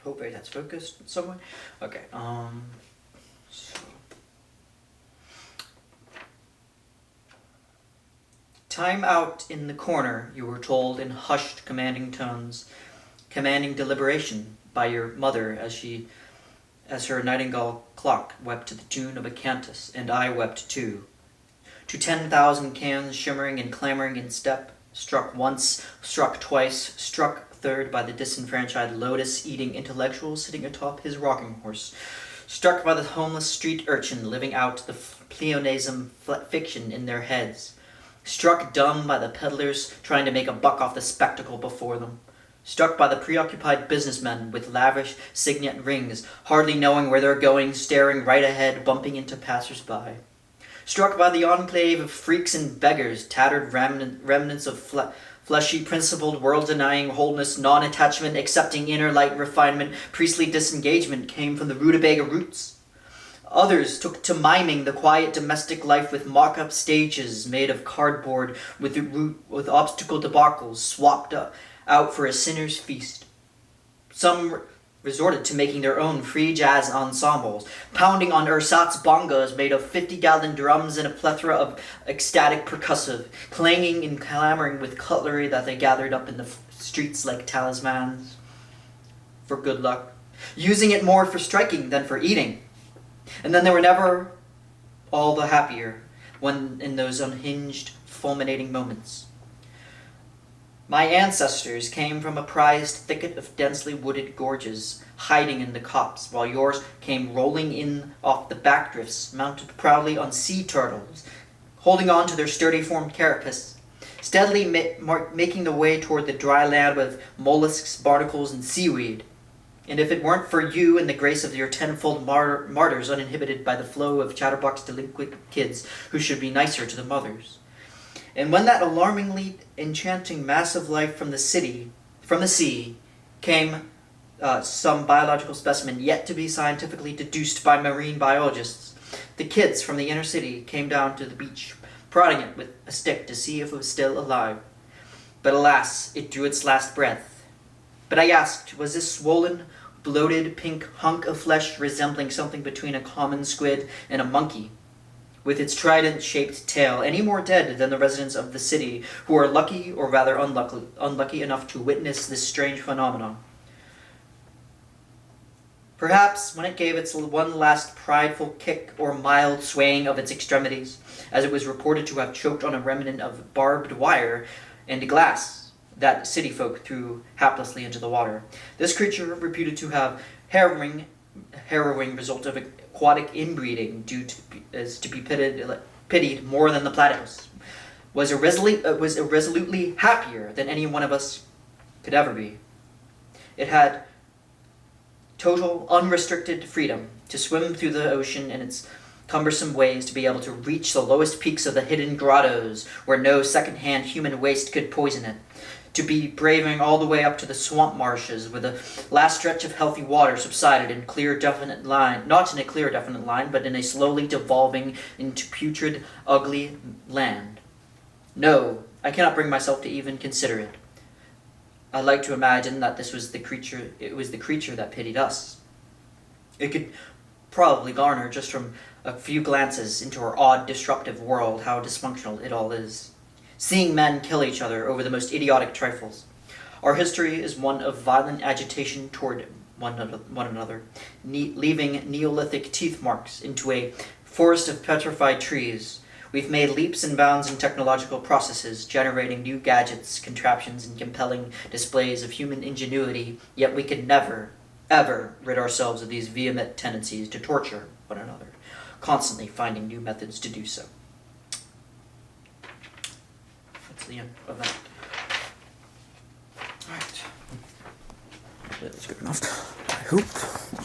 hopefully that's focused somewhere. Okay, so. Time out in the corner, you were told in hushed, commanding tones, commanding deliberation by your mother as her nightingale clock wept to the tune of a cantus, and I wept too. To 10,000 cans shimmering and clamoring in step, struck once, struck twice, struck third by the disenfranchised lotus-eating intellectual sitting atop his rocking horse, struck by the homeless street urchin living out the pleonasm fiction in their heads, struck dumb by the peddlers trying to make a buck off the spectacle before them, struck by the preoccupied businessmen with lavish Signet rings, hardly knowing where they're going, staring right ahead, bumping into passersby, struck by the enclave of freaks and beggars, tattered remnants of fleshy, principled, world-denying wholeness, non-attachment, accepting inner light refinement, priestly disengagement came from the rutabaga roots. Others took to miming the quiet domestic life with mock-up stages made of cardboard with obstacle debacles swapped out for a sinner's feast. Some resorted to making their own free jazz ensembles, pounding on ersatz bongos made of 50-gallon drums and a plethora of ecstatic percussive, clanging and clamoring with cutlery that they gathered up in the streets like talismans for good luck, using it more for striking than for eating. And then they were never all the happier when in those unhinged, fulminating moments. My ancestors came from a prized thicket of densely wooded gorges, hiding in the copse, while yours came rolling in off the backdrifts, mounted proudly on sea turtles, holding on to their sturdy formed carapace, steadily making the way toward the dry land with mollusks, barnacles, and seaweed. And if it weren't for you and the grace of your tenfold martyrs uninhibited by the flow of chatterbox delinquent kids who should be nicer to the mothers. And when that alarmingly enchanting mass of life from the sea, came some biological specimen yet to be scientifically deduced by marine biologists, the kids from the inner city came down to the beach, prodding it with a stick to see if it was still alive. But alas, it drew its last breath. But I asked, was this swollen, bloated, pink hunk of flesh resembling something between a common squid and a monkey, with its trident-shaped tail, any more dead than the residents of the city who are lucky, or rather unlucky enough to witness this strange phenomenon? Perhaps when it gave its one last prideful kick or mild swaying of its extremities, as it was reported to have choked on a remnant of barbed wire and glass that city folk threw haplessly into the water. This creature, reputed to have harrowing result of aquatic inbreeding due to be pitied more than the platypus, was irresolutely happier than any one of us could ever be. It had total, unrestricted freedom to swim through the ocean in its cumbersome ways, to be able to reach the lowest peaks of the hidden grottos where no second-hand human waste could poison it, to be braving all the way up to the swamp marshes where the last stretch of healthy water subsided in clear, definite line, not in a clear, definite line, but in a slowly devolving into putrid, ugly land. No, I cannot bring myself to even consider it. I like to imagine that it was the creature that pitied us. It could probably garner just from a few glances into our odd, disruptive world how dysfunctional it all is. Seeing men kill each other over the most idiotic trifles. Our history is one of violent agitation toward one another, leaving Neolithic teeth marks into a forest of petrified trees. We've made leaps and bounds in technological processes, generating new gadgets, contraptions, and compelling displays of human ingenuity, yet we could never, ever rid ourselves of these vehement tendencies to torture one another, constantly finding new methods to do so. That's the end of that. Alright. That's good enough, I hope.